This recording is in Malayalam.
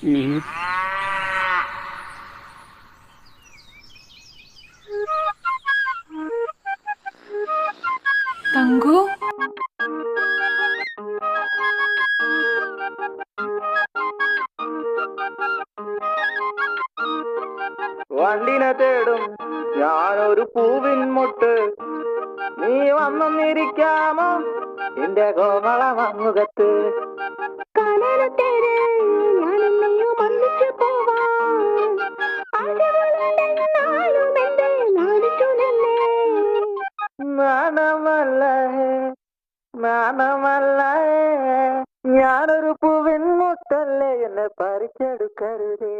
ഉം. തങ്കു, വണ്ടിനെ തേടും ഞാനൊരു പൂവിൻ മുട്ട്, നീ വന്നൊന്നിരിക്കാമോ എന്റെ കോമള മങ്ങുകത്ത്. നാണമല്ല നാണമല്ല, ഞാനൊരു പൂവിൻ മുട്ടല്ലേ, എന്നെ പറിച്ചെടുക്കരുതേ.